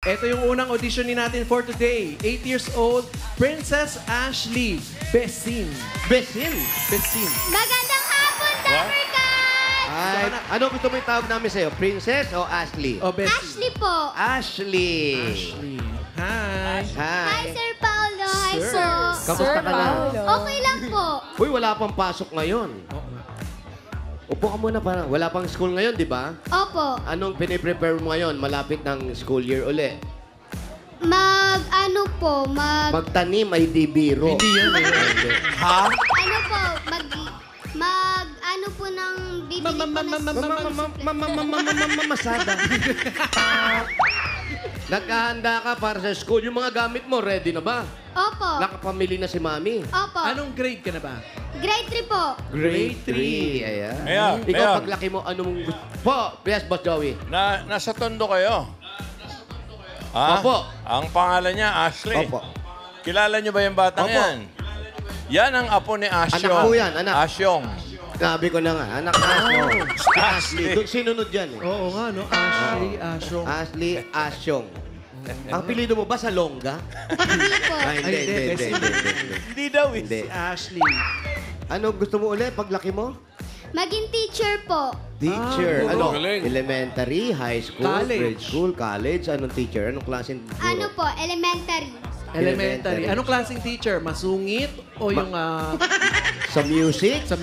Ito yung unang auditionin natin for today. 8 years old, Princess Ashley Besin. Besin. Besin. Magandang hapon, Dapper Cats! Ay, ano gusto mo yung tawag namin sa'yo? Princess o Ashley? Oh, Besin. Ashley po. Ashley. Ashley. Hi. Hi, Sir Paolo. Hi, Sir. po. Kamusta ka na? Okay lang po. Uy, wala pang pasok ngayon. Upo ka muna para. Wala pang school ngayon, di ba? Opo. Anong piniprepare mo ngayon? Malapit ng school year uli. Mag-ano po, Magtanim ay di biro. Hindi yan. Ha? ano po, mag-ano po ng bibili po ng Masada. Nagkahanda ka para sa school. Yung mga gamit mo, ready na ba? Opo. Nakapamili na si Mami. Opo. Anong grade ka na ba? Grade 3 po. Grade 3. Ayan. Ikaw, Ayan. paglaki mo, anong gusto? Po, yes, Boss Joey. Nasa Tondo kayo? Ha? Opo. Ang pangalan niya, Ashley. Opo. Kilala niyo ba yung batang Opo. yan? Yan ang apo ni Asyong. Anak po yan, anak. Asyong. Sabi ko na nga, anak na ako. Ashley. Doon sinunod yan eh. Oo nga, no? Ashley, Asyong. Ashley Asyong. Ang pilido mo ba sa Longga? Hindi po. Ay, hindi, Ay, hindi, hindi. hindi. Hindi daw eh. Hindi. Ashley. Ano gusto mo ulit paglaki mo? Maging teacher po. Teacher. Ah, Ano? galing. Elementary, high school, College. grade school, college. Anong teacher? Anong klaseng guro? Ano po, elementary. Elementary. Anong klaseng teacher? Masungit? O yung Sa music? sa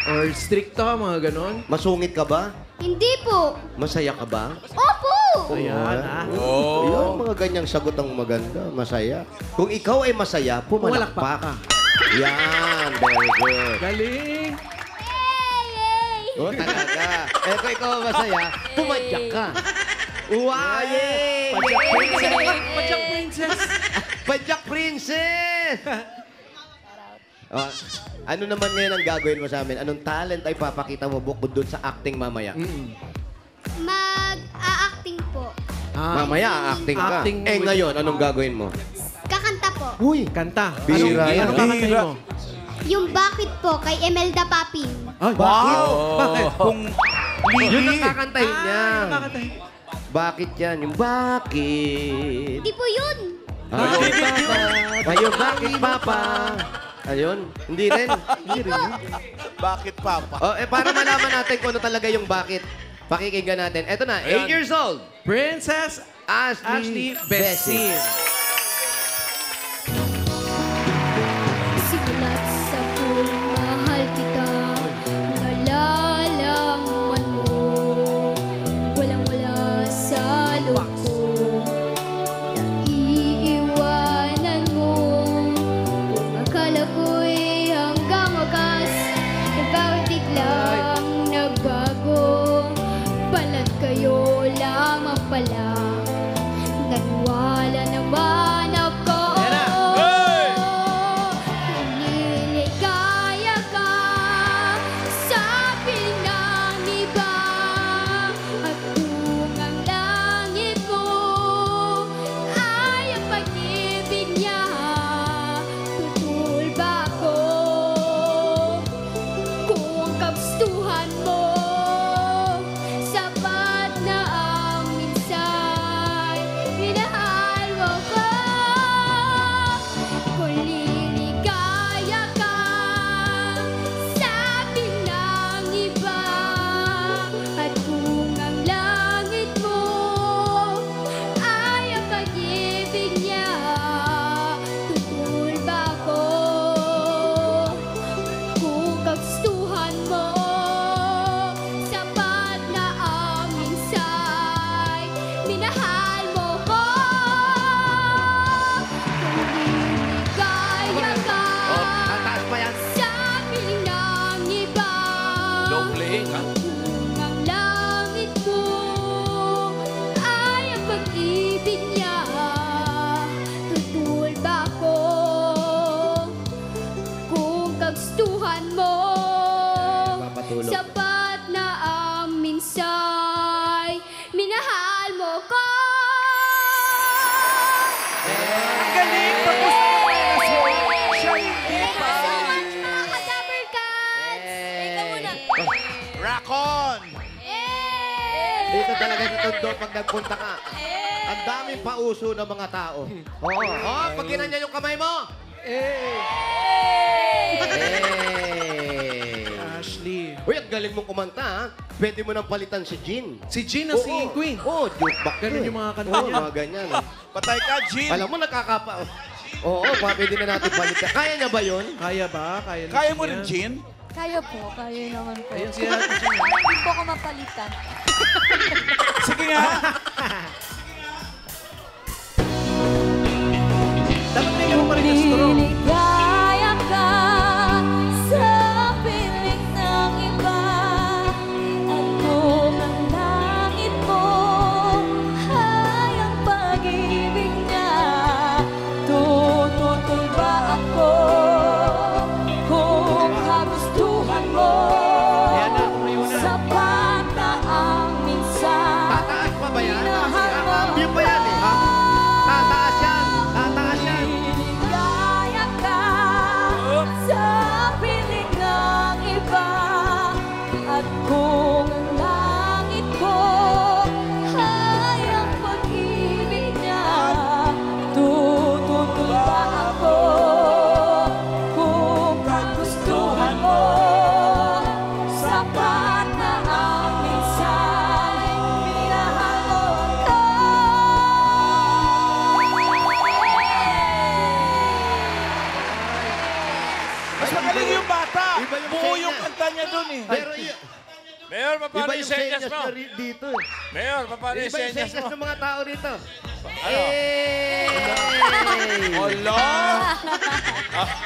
or stricto, mga ganon? Masungit ka ba? Hindi po. Masaya ka ba? Opo! Ayan, Oh. Yung mga ganyang sagot ang maganda. Masaya. Kung ikaw ay masaya, pumalakpak ka. Yan. Very good. Galing! Yay! Oh, talaga. Eh, kung ikaw ay masaya, pumadyak ka. Wow! Yay! Padyak Yay! princess! Padyak princess! Padyak princess! Oh, ano naman ngayon ang gagawin mo sa amin? Anong talent ay papakita mo bukod doon sa acting mamaya? Mag-a-acting po. Mamaya, acting ka. Acting Eh, with- ngayon, anong gagawin mo? Kakanta po. Huy! Kanta. Bihira yan. Anong kakantahin mo? Yung bakit po kay Emelda Papin. Ay, Bakit? Bakit? Kung Yun ang kakantahin niya. Anong kakantahin? Bakit yan? Yung bakit? Hindi po yun. Ayun, bakit, Papa? Ayun, hindi rin. Hindi rin yun. bakit papa? Oh, para malaman natin kung ano talaga yung bakit. Pakikinggan natin. Eto na, 8 Ayan. years old. Princess Ashley Besin. Simulat sa mahal kita, nalalaman mo, walang-wala sa loob ko, naiiwanan mo, kung akala ko'y hanggang wakas, bakit biglang nagbago, pala't kayo lamang pala, naniwala naman ako. Hey! Niligaya ka sa pinang iba, at kung ang langit mo ay ang pag-ibig niya, tutul ba ako? Kung kagustuhan mo, sapat na ang minsay, minahal mo ko. Kung liligaya ka sa pinang iba, at kung ang langit mo ay ang pag-ibig niya, tutul ba ako? Kung kagustuhan mo, sapat na ang minsay, minahal mo ko. Kung liligaya ka Tataas pa yan. sa piling ng iba, Low playing, ha? kung ang langit mo ay ang pag-ibig niya, tutul ba ako? Kung kagustuhan mo, Papatulog. sapat na ang minsay, minahal mo ko. Ang galing! Tapos siya hindi pa. So much, mga ka-Dapper Cats! Ikaw muna. Rakon! Eh! Dito talaga sa Tondo pag nagpunta ka. Ang daming pauso ng mga tao. Oo. Oh, pag ginanya yung kamay mo. Eh! Hey! Ashley. Uy, ang galing mong kumanta, ha? Pwede mo nang palitan si Jean. Si Jean ang singing queen. Oo, jukebox. Ganun to, yung mga kanta Oo, niya. mga ganyan. Patay ka, Jean. Alam mo, nakakapa... Oo, pwede na natin palitan. Kaya niya ba yun? Kaya ba? Kaya, ni Kaya mo Jean rin, yan? Jean? Kaya po, kaya naman po. Ayun siya. Jean. Hindi po ako mapalitan. Sige nga. Dapat may mo pa rin yung strong. Ligaya ka sa piling ng iba. At kung ang langit mo ay ang pag-ibig niya, tututol ba ako kung kagustuhan mo? Ayan na, tumayo na. Sapat na ang minsan. Tataas pa ba yan? Minahal mo. Yun pa yan, eh. Tataas yan. Tataas yan. Ligaya ka sa piling ng iba. At kung ang langit ko ay ang pag-ibig niya, tututol ba ako kung kagustuhan mo? Sapat na ang minsan, minahal mo ako. Mas magaling yung bata. Iba yung Buo senyas. yung kanta niya dun eh. Pero Mayor, iba paano yung yung senyas senyas mo? na dito. Mayor, paano Iba yung yung senyas senyas mo? ng mga tao dito. Ano? Olo!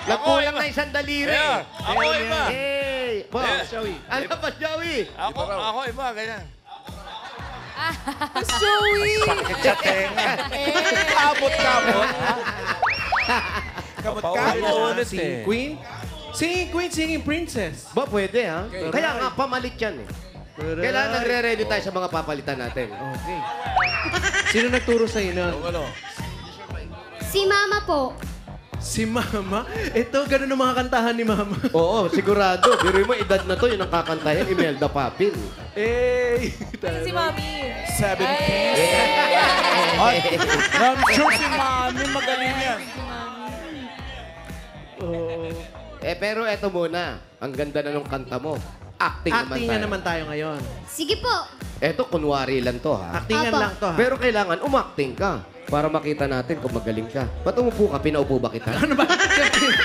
Nagkulang na isang daliri. Mayor, ako iba. Hey! Yes. Joey. Ano ba, Joey? Ako iba, ganyan. Joey! Sa tenga. Kabot-kabot. Kabot-kabot. Singing queen. Singing queen, singing princess. Ba, pwede, ha? Kaya nga, pamalit yan, eh. Kailangan nagre-ready tayo sa mga papalitan natin. Okay. Sino nagturo sa inyo? Ano? Si Mama po. Si Mama? Ito, ganun ang mga kantahan ni Mama. Oo, sigurado. Pero mo, edad na to, yun ang kakantahin, Imelda Papin. Eh! Si Mami. 70s. Ay, I'm sure si Mami magaling yan. Pero eto muna, ang ganda na nung kanta mo. Acting, Acting naman tayo. naman tayo ngayon. Sige po. Eto, kunwari lang to, ha? Actingan Apa. lang to, ha? Pero kailangan umacting ka para makita natin kung magaling ka. Ba't umupo ka? Pinaupo ba kita? Ano ba?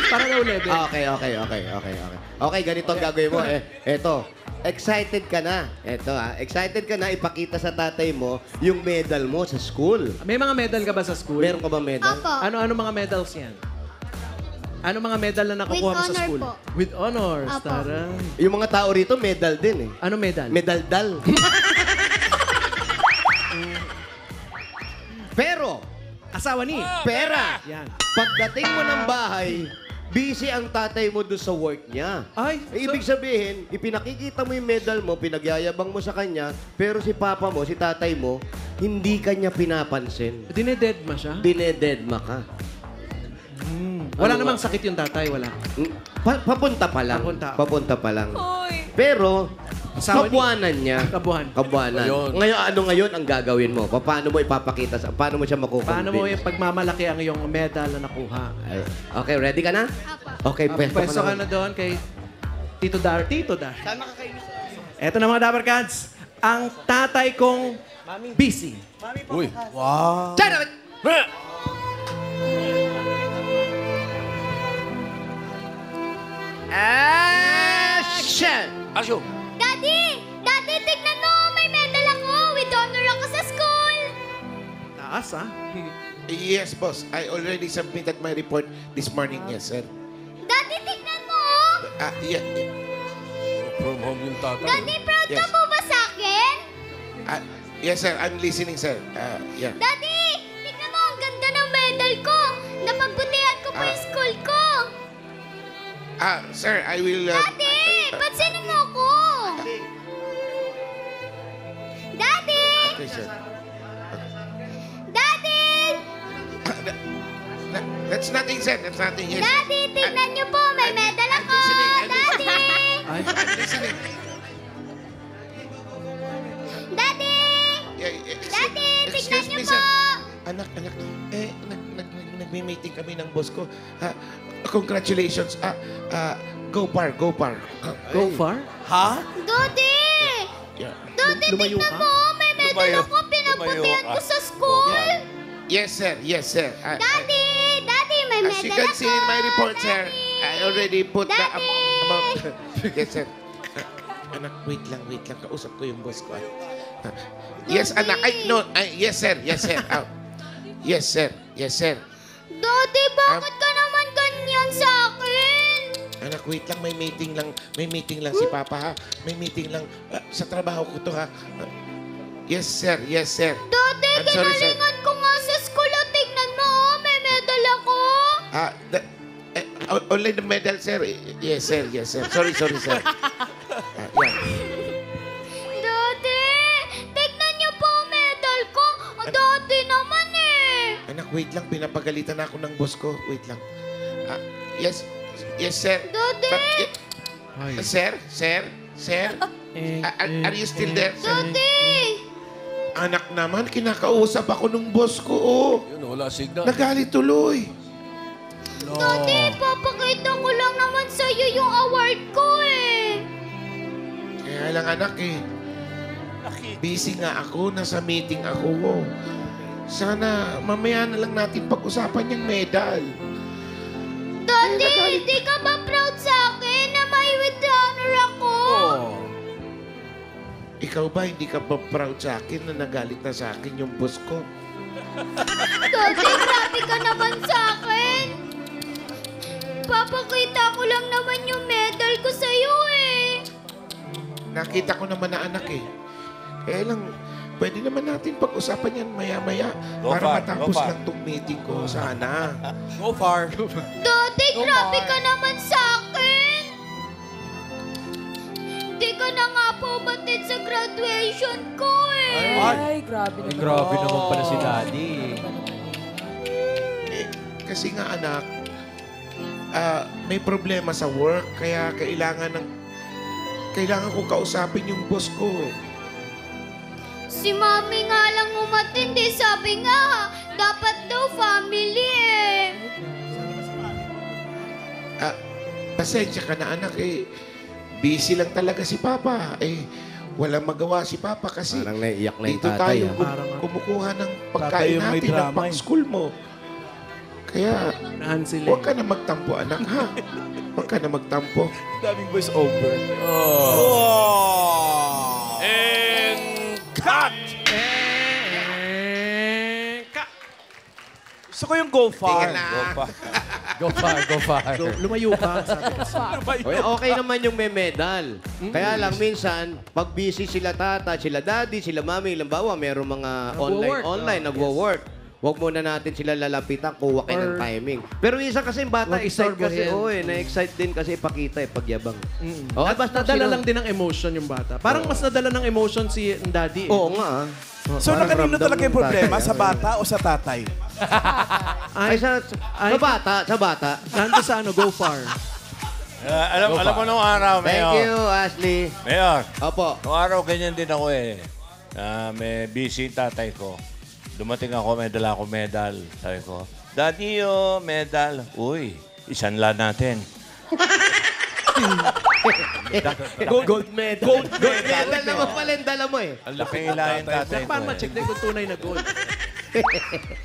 Para low level. Okay. Okay, ganito ang gagawin mo. Eto, excited ka na. Eto, excited ka na ipakita sa tatay mo yung medal mo sa school. May mga medal ka ba sa school? Meron ka ba medal? Opo. Ano mga medals yan? Ano mga medal na nakukuha mo sa honor school? po. With honors. Opo. Taray. Yung mga tao rito, medal din eh. Ano medal? Medaldal. Pero, Asawa ni. pera. Yan. Pagdating mo ng bahay, busy ang tatay mo doon sa work niya. Ay, Ibig sabihin, ipinakikita mo yung medal mo, pinagyayabang mo sa kanya, pero si papa mo, si tatay mo, hindi kanya pinapansin. dinededma siya? Dinededma ka. Wala Ano namang ba? sakit yung tatay, wala. Papunta pa lang. Papunta. Papunta pa lang. Uy! Pero, Asawa ni- kabuanan niya. Kabuhan. Kabuanan. Ayun. Ngayon, ano ngayon ang gagawin mo? Paano mo ipapakita? Paano mo siya makukonvince? Paano mo yung pagmamalaki ang iyong medal na nakuha? Ay, okay, ready ka na? Apa. Okay, Pwesto ka na doon kay Tito Dar. Tito Dar. Saan makakainis? Eto na mga Dapper Cats. Ang tatay kong busy. Uy. Wow. Action! Asyo. Daddy! Daddy, tignan mo! May medal ako! With honor ako sa school! Taas, ha? Yes, boss. I already submitted my report this morning. Yes, sir. Daddy, tignan mo! Yeah. From home yung tatay. Daddy, proud ka Yes. po ba sa akin? Yes, sir. I'm listening, sir. Yeah. Daddy! Tignan mo! Ang ganda ng medal ko! Napagbutihan ko po yung school ko! Sir, I will... Daddy! Pansinin mo ako! Daddy! Okay, sir. Daddy! That's nothing, sir. That's nothing. Yes. Daddy, tignan niyo po! May medal I'm ako! listening, I'm Daddy! Ay, I'm listening. Daddy! Yeah, Daddy, tignan excuse niyo me, po! sir. anak. Nagme-meeting kami ng boss ko. Congratulations. Go par. Go far? Ha? Daddy! Yeah. Daddy, Lumayo tignan ka? mo! May medal Lumayo. ako! Pinagbutihan Lumayo ko ka. sa school! Yes, sir. Daddy! Daddy, may As you medal can ako! see in my report, sir, I already put the Daddy! amount. Yes, sir. Anak, wait lang. Kausap ko yung boss ko. Yes, Daddy! anak. Yes, sir. Yes, sir. Daddy, bakit ka naman ganyan sa akin? Anak, wait lang. May meeting lang si Papa, ha? May meeting lang. Sa trabaho ko to, ha? Yes, sir. Daddy, I'm sorry, sir. ginalingan ko nga sa school. O, tignan mo, may medal ako. Only the medal, sir. Yes, sir. Sorry, sir. Yeah. Daddy, tignan niyo po ang medal ko. O, Daddy naman eh. Anak, wait lang. Pinapagalitan ako ng boss ko. Wait lang. Yes, sir. Daddy! Sir? Are you still there, sir? Daddy! Anak naman, kinakausap ako ng boss ko, oh. Yun, wala signal. Nagalit tuloy. Daddy, papakita ko lang naman sa'yo yung award ko eh. Kaya lang, anak, eh. Busy nga ako. Nasa meeting ako. Sana mamaya na lang natin pag-usapan yung medal. Daddy, hindi ka ba proud sa akin na may with honor ako? Ikaw ba, hindi ka ba proud sa akin na nagalit na sa akin yung boss ko? Daddy, grabe ka naman sa akin. Papakita ko lang naman yung medal ko sa'yo eh. Nakita ko naman na anak, eh. Kaya lang, pwede naman natin pag-usapan yan maya-maya Go para far, matapos go far. lang tong meeting ko. Sana. Go far. Daddy, grabe ka naman sa akin. Hindi ka na nga po batid sa graduation ko eh. Ay, grabe naman. Grabe naman pala si Daddy. Kasi nga, anak, may problema sa work, kaya kailangan ko kausapin yung boss ko. Si Mami nga lang umatindi. Sabi nga, dapat daw family eh. Pasensya ka na, anak, eh. Busy lang talaga si Papa. Walang magawa si Papa kasi Parang naiiyak na yung dito tatay. tayo Parang kumukuha ng Tatay pagkain yung may natin ng drama, eh. pang-school mo. Kaya, Nahan sila. huwag ka na magtampo, anak, ha? Huwag ka na magtampo. Daming voice over. And cut! Gusto ko yung go far. Tingnan na. Go pa. Go far. Lumayo ka, sabi kasi. Okay naman yung may medal. Kaya lang minsan, pag busy sila tata, sila daddy, sila mami, halimbawa, merong mga Nagwo-work. online, nagwo-work. Huwag muna natin sila lalapitan, kuha kayo ng Or- timing. Pero isa kasi yung bata, Huwag excite kasi, istorbohin. na-excite din kasi ipakita, pagyabang. Oh, basta Nadala sino- lang din ng emotion yung bata. Parang mas nadala ng emotion si daddy. Eh. Oo nga. So, Parang nakanino ramdam talaga yung ng problema? tatay, Sa bata o sa tatay? Ay, sa bata. Nandun sa ano, go far. Alam mo nung araw, Thank Mayor. you, Ashley. Mayor, Opo. nung araw ganyan din ako eh. May busy yung tatay ko. Dumating ako, may dala ako medal. Sabi ko, Daddy, medal. Uy, isan lang natin. Gold medal. Gold medal naman pala yung dala mo eh. Ang laking ilahin tatay ko Paano eh. ma-check din kung tunay na gold?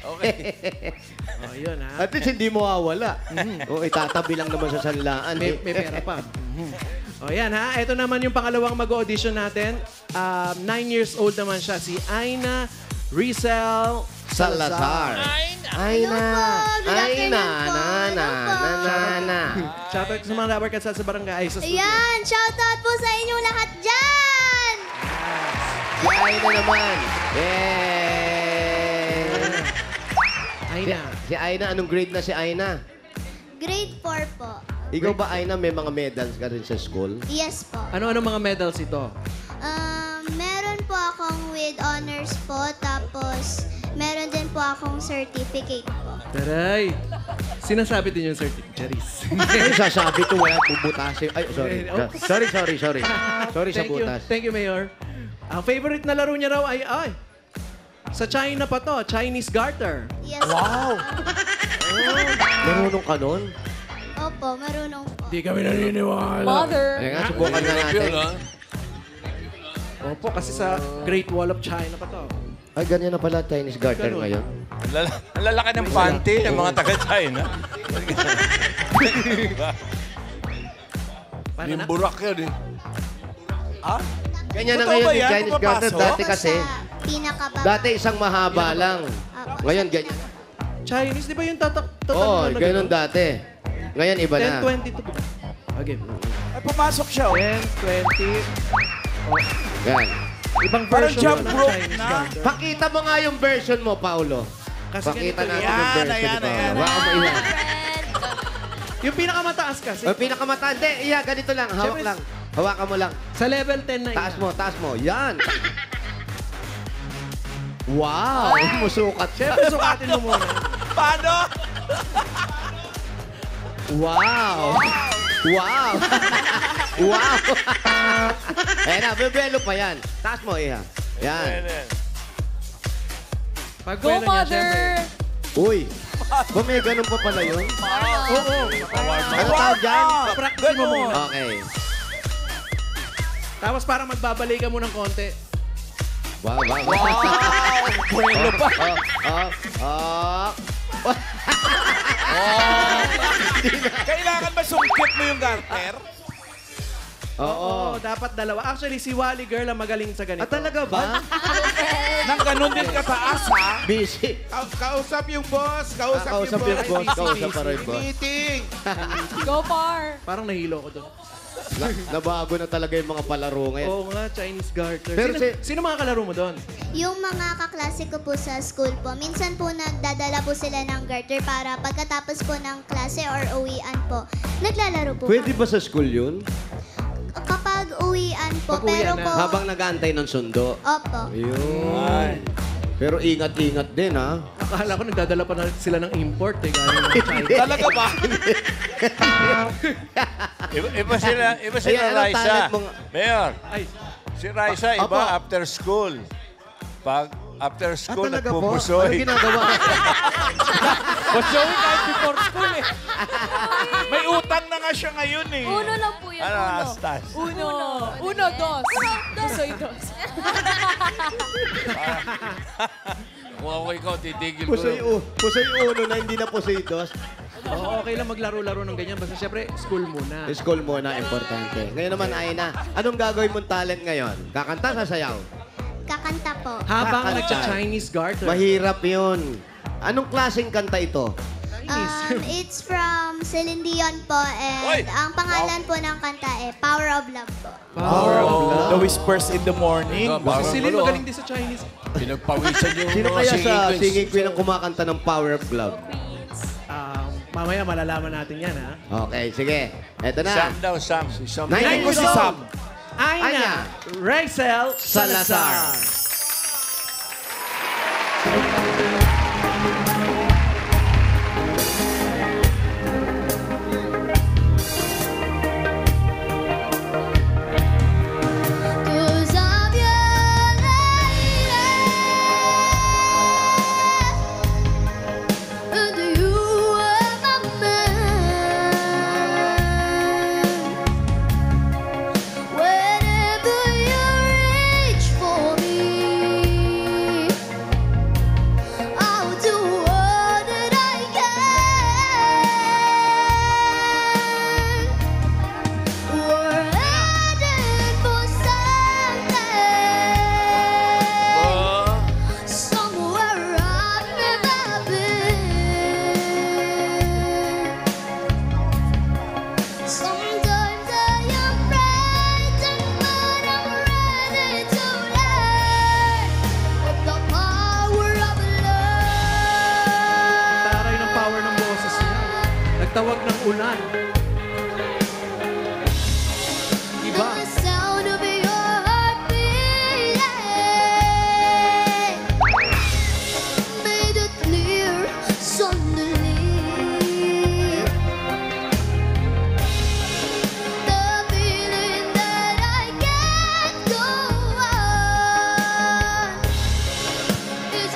Oh, yun ha. At least hindi mo wawala. O itatabi lang naman sa sanlaan. May pera pa. O yan ha. Ito naman yung pangalawang mag-audition natin. 9 years old naman siya. Si Aina Rizel Salazar. Aina. Aina. Na. Shoutout sa mga Dabber Cats sa barangay. Sa studio. Ayan, shoutout po sa inyo lahat dyan! Si Aina naman. Yay! Aina. Si Aina, anong grade na si Aina? Grade 4 po. Ikaw ba, Aina, may mga medals ka rin sa school? Yes po. Ano-ano mga medals ito? Meron po akong with honors po, tapos meron din po akong certificate po. Taray. Sinasabi din yung certificate. Ay, sasabi ko, wala bubutasin. Ay, sorry. Sorry sa Thank you. butas. Thank you, Mayor. Ang favorite na laro niya raw ay Sa China pa to, Chinese garter. Yes. Wow! Marunong ka nun? Opo, marunong po. Di kami naniniwala. Mother. Kaya nga, subukan na natin. Opo, kasi sa Great Wall of China pa to. Ay, ganyan na pala Chinese garter Ganun. ngayon. Ang lalaki ng panty ng mga taga-China. Paano na? Burak yun eh. Ha? Ganyan na Totoo ngayon ba yung yan? Chinese garter. Pumapasok? Dati kasi, Pinakababa. dati isang mahaba lang. Apo. Ngayon, ganyan. Chinese, di ba yung Oo, tatanong ganun dati. Ngayon, iba na. 10-20 to. Okay. Ay, pumasok siya. Oh. 10-20. Yan. Ibang Parang version jump naman ng rope Chinese na. garter. Pakita mo nga yung version mo, Paulo. Kasi Pakita ganito natin yan. yung version Ayan, ni Paulo. ayan, Baka mo iyan. Yung pinakamataas kasi. O, pinakamatanda. Iya, ganito lang. Hawak Siyempre, lang. Hawakan mo lang. Sa level 10 na yun. Taas mo, taas mo. Yan. Wow! Musukat siya. Siyempre, sukatin mo muna. Paano? Wow! Wow! Wow! Ayan na, bebelo pa yan. Taas mo, Iha. Yan. Pag Go, pwede niya, siyempre. mother. Uy! Ba may ganun pa pala yun? Oo. Ano tawag dyan? Practice mo muna. Okay. Tapos parang magbabalikan mo ng konti. Wow, wow, Wow! Buwelo pa. Kailangan ba sungkit mo yung garter? Oo. Dapat dalawa. Actually, si Wally Girl ang magaling sa ganito. Talaga ba? Nang ganun din kataas, ha? Busy. Kausap yung boss. Kausap Kausap yung yung boss. boss. Kausap pa rin boss. Meeting. Go far. Parang nahilo ko doon. Nabago na talaga yung mga palaro ngayon. Oo nga, Chinese garter. Pero Sino mga kalaro mo doon? Yung mga kaklase ko po sa school po, minsan po nagdadala po sila ng garter para pagkatapos po ng klase or uwian po, naglalaro po. Pwede ba sa school yun? Kapag uwian po, Pag uwian pero na. po... Habang nag-aantay ng sundo. Opo. Ayun. Pero ingat-ingat din, ha? Akala ko nagdadala pa na sila ng import eh. Galing ng China. Talaga ba? Iba sila Ayan, anong Raisa. talent mo nga? Mayor, Ay, si Raisa, iba Apo. after school. Pag after school, Talaga po? Ano nagpupusoy. ginagawa? Mas showing kahit before school, eh. May utang na nga siya ngayon, eh. Uno lang po yan. Ano, Uno. astas? Uno. Uno, dos. Pusoy, dos. Kung ako ikaw, titigil ko. Pusoy uno na hindi na pusoy dos. oo, okay lang maglaro-laro ng ganyan. Basta syempre, school muna. School muna, importante. Ngayon naman, Aina, anong gagawin mong talent ngayon? Kakanta, sasayaw? Kakanta po. Habang Kakanta. nagcha-Chinese garter. Mahirap yun. Anong klaseng kanta ito? It's from Celine Dion po and Oy! ang pangalan po ng kanta Power of Love po. Power of love. The whispers in the morning. Si Celine magaling din sa Chinese. Pinagpawisan yung Sino mga kaya sa singing singing queen ang kumakanta ng Power of Love? Mamaya malalaman natin yan, ha? Okay, sige. Eto na. Sam daw, Sam. Nine ko si Sam. Aina, Aina. Raizel Salazar. Salazar. Cause I'm your lady, and you are my man. Whenever you reach for me, I'll do all that I can. We're headed for something, somewhere I've never been. Sometimes I am frightened, but I'm ready to learn of the power of love. Taray ng power ng boses niya. Nagtawag ng ulan. Iba. The sound of your heartbeat, made it clear suddenly. The feeling that I can't go on is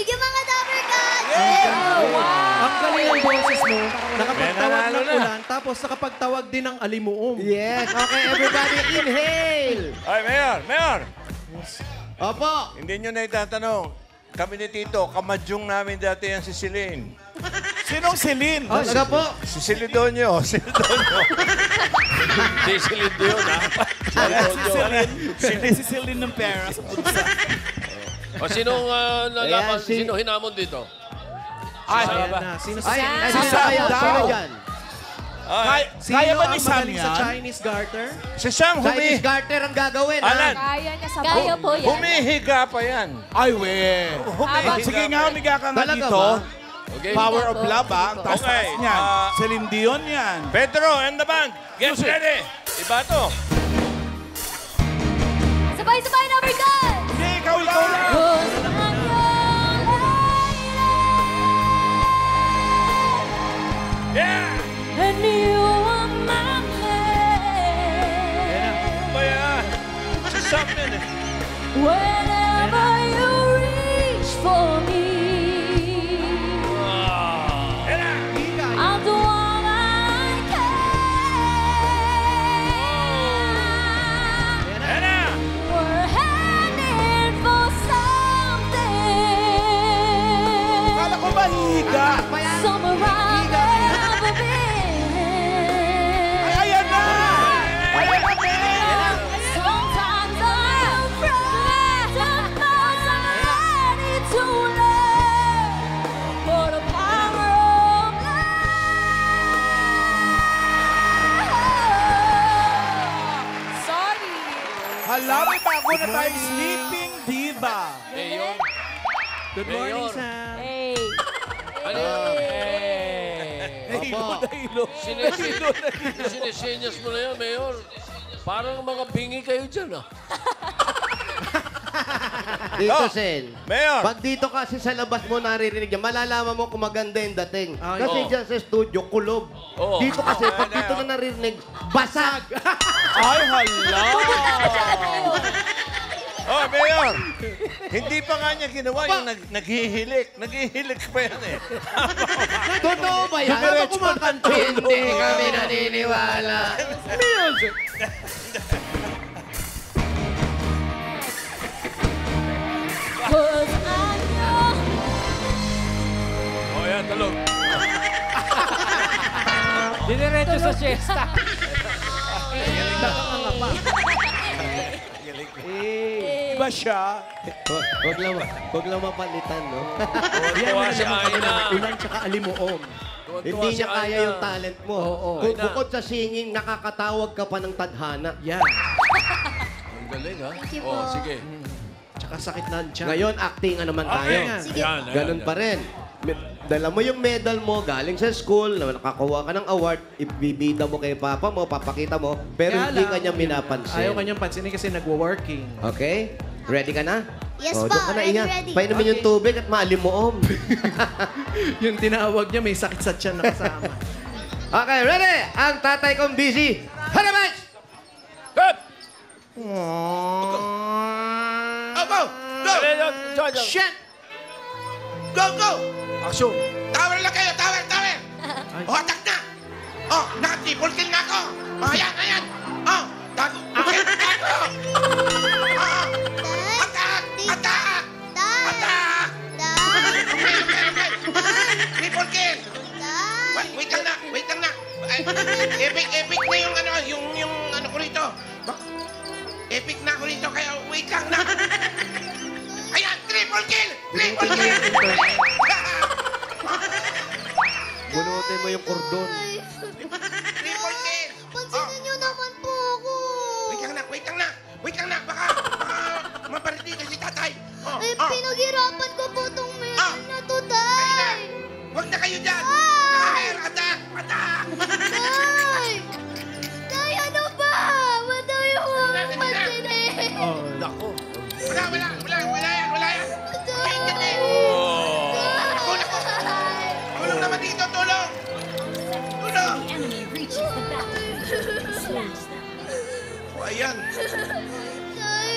Thank you, mga Dapper Cats! Ang galing ng boses mo. Nakapagtawag Nanalo ng na. ulan, tapos nakapagtawag din ng alimuom. Yes. Okay, everybody, inhale. Ay, Mayor! Opo. Hindi nyo na itatanong. Kami ni Tito, kamadyong namin dati yan si Celine. Sinong Celine? Talaga po. Si Celidonio. Si Celine yun, ha? Si Celine ng pera sa bulsa. O sinong Ayan, nalaman, si- sino hinamon dito? Ayan na. Sino Ay, si sino Sam kaya? daw? Sino dyan? Kaya ba ni ang Sam magaling sa yan? Chinese garter? Si Sam, Chinese garter ang gagawin, ha? Alan, Kaya niya sa Kaya po yan. humihiga pa yan. Ay, we. Humihiga Sige nga, pa. umiga ka nga Talaga dito. ba? Okay. Power of love, ha? Ang Okay, taas-taas niyan. Celine Dion yan. Pedro and the band, get ready. Iba to. Sabay-sabay na, Bergan! Hindi, ikaw lang. Cause I'm your lady. Yeah! And you are my man. Ano ba yan? Si Sam din eh. Whenever you reach for me, Yan na. I'm the one I can. Yan na. We're heading for something. Kala ko mahihiga. Somewhere I've never been. Ay, ayan na. Sometimes I'm afraid, sometimes I'm ready to learn for the power of love. Sorry. Hala, may bago na tayong sleeping diva. Mayor. Good morning, Mayor. Sam. Hey. Ano yun? Hilo. Sinisinyas mo na yan, Mayor. Parang mga bingi kayo dyan, ah. Dito, Sen. Mayor. Pag dito kasi sa labas mo naririnig yan, malalaman mo kung maganda yung dating. Ay, Kasi oo. dyan sa studio, kulob. Oo. Dito kasi, pag dito na naririnig, basag. Ay, hala. Oh, Mayor. Hindi pa nga niya ginawa yung naghihilik. Naghihilik pa yan eh. Totoo ba yan? Habang kumakanta. Hindi kami naniniwala. Cause I'm your Oh, yan, tulog. Diniretso sa siesta. Iba siya. Huwag lang mapalitan, no? Tuwa si Aina. Ulan tsaka alimuom. Hindi niya kaya yung talent mo. Kung Aina. bukod sa singing, nakakatawag ka pa ng tadhana. Yan. Ang galing, ha? Thank you Oh, po. sige. Tsaka sakit na ang tiyan. Ngayon, acting naman tayo. Okay nga. Sige. Ganun pa rin. Dala mo yung medal mo galing sa school, na nakakuha ka ng award, ibibida mo kay papa mo, papakita mo, pero Kaya hindi lang, ka niya pinapansin. Ayaw kanyang pansinin kasi nagwo-working. Okay? Ready ka na? Yes O, po, doon ka na, ready, ingat. ready. Painumin yung Okay. tubig at maalimuom. Yung tinawag niya, may sakit sa tiyan na kasama. Okay, ready? Ang tatay kong busy. Hanaman! Good! Oh, go! Go! Shit! Go, go! Action. Tower lang kayo! Tower, tower! O, attack na! Oh, naka-triple kill nga ako! Oh, ayan, ayan! Oh, tago! Okay, tago! Oh, attack! Attack! Attack! Okay. Triple kill! Wait lang na! Wait lang na! Ay, epic na yung ano, yung ano ko rito. Epic na ako rito, kaya wait lang na! Ayan! Triple kill! Triple kill! Bunutin mo yung kordon. Triple kill! Pansinin niyo naman po ako. Wait lang na! Wait lang na! Wait lang na! Baka maparitigan si tatay! Oh, Eh, oh. pinaghirapan ko po itong medal na to, Ayun na! Tay. Huwag na kayo dyan! Ah! Ay, attack! Attack! Tay! Tay, ano ba? Madami mo ang pansinin. Oh, Nako. Wala yan! Wala yan! Tay! Ako, naku! Tulong naman dito! Tulong! Tulong! Oh, ayan! Tay,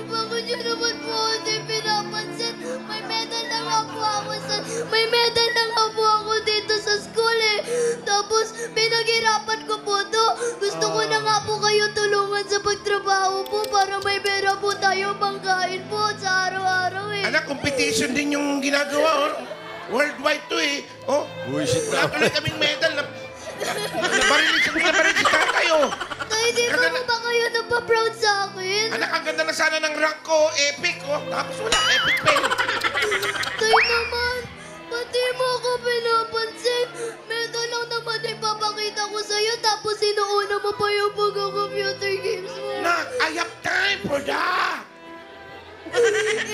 bakit yun naman po hindi pinapansin? May medal na nga po Pinaghirapan ko po to. Gusto ko na nga po kayo tulungan sa pagtrabaho po para may pera po tayo pangkain po sa araw-araw eh. Anak, competition din yung ginagawa. Oh. Worldwide to eh. Oh, wala tuloy kaming medal na nabaril si tatay oh. Tay, di ba po ba kayo napaproud sa akin? Anak, ang ganda na sana ng rank ko, epic oh. Tapos wala, epic fail. Tay naman, pati mo ako pinapansin. Medyo lang naman ipapakita ko sa'yo tapos sinuuna mo pa yung pagka-computer games mo. Nak, I have time for that.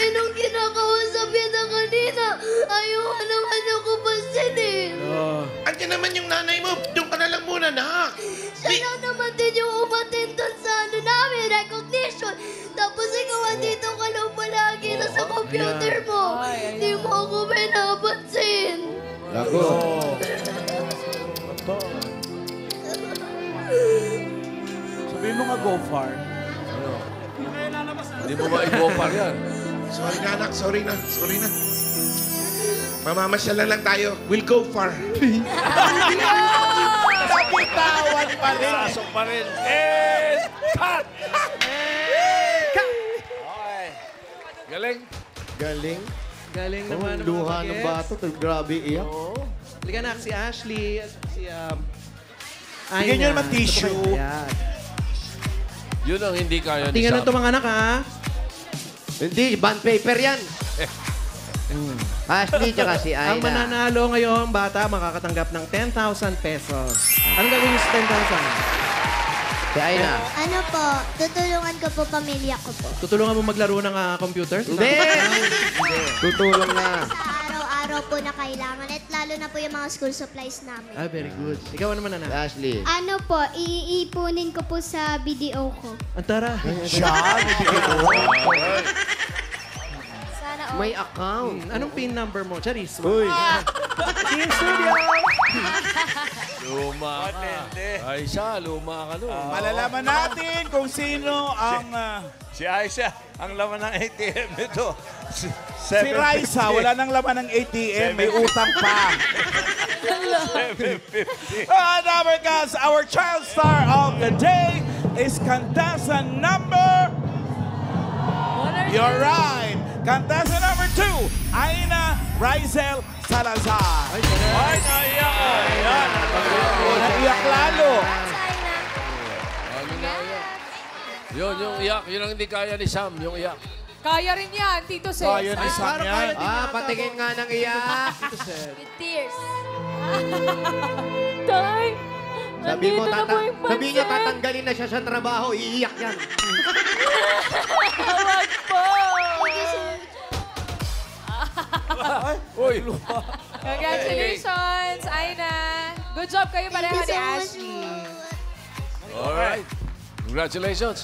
Nung kinakausap kita kanina, ayaw ka naman ako pansin eh. Andiyan naman yung nanay mo. Doon ka na lang muna, nak. Siya lang naman din yung umatin doon sa namin, recognition. Tapos ikaw andito ka lang palagi na sa computer mo. Di mo ako pinapansin. Lako. Sabihin mo nga go far. Hindi mo ma-go-far yan. Sorry na, anak. Sorry na. Sorry na. Mamamasyal lang tayo. We'll go far. Nabitawan pa rin. Sasok pa rin. And cut! Okay. Galing. Galing. Galing Oh, naman ng mga luha ng bagets. bato. Grabe iyak. Halika na, si Ashley, si Bigyan niyo naman tissue. Yan. Yun ang hindi kaya ni Tingnan Sam. nito mga anak, ha? Hindi, bond paper yan. Ashley tsaka si Ang Aina. mananalo ngayon, bata, makakatanggap ng 10,000 pesos. Anong gagawin niyo sa 10,000? Si Aina. Ano po, tutulungan ko po pamilya ko po. Tutulungan mo maglaro ng computer? Hindi. Tutulong na. Sa araw-araw po na kailangan at lalo na po yung mga school supplies namin. Ah, very good. Ikaw naman, Si anak. Ashley. Ano po, iipunin ko po sa BDO ko. Antara. Sana all. May account. Anong PIN number mo? Charis. Uy. Team Studio! Luma ka. Ay siya, luma ka nun. Malalaman natin kung sino ang... Si Aisha, ang laman ng ATM nito. si Raisa, wala nang laman ng ATM. May utang pa. 750. Number guys, our child star of the day is contestant number... You're right. Contestant number 2, Aina Rizel Salazar. Ay, naiyak. Ayan. Naiyak lalo. Yun, yung iyak. Yun ang hindi kaya ni Sam, yung iyak. Kaya rin yan, Tito Seth. Kaya ni Sam yan. Patingin nga ng iyak. With tears. Tay, Sabi mo, nandito na po yung sabi niya pansit. tatanggalin na siya sa trabaho. Iiyak yan. Tawag po. Uy! Congratulations, Aina. Good job kayo pareha Thank you ni so much Ashley. po. Alright. Congratulations.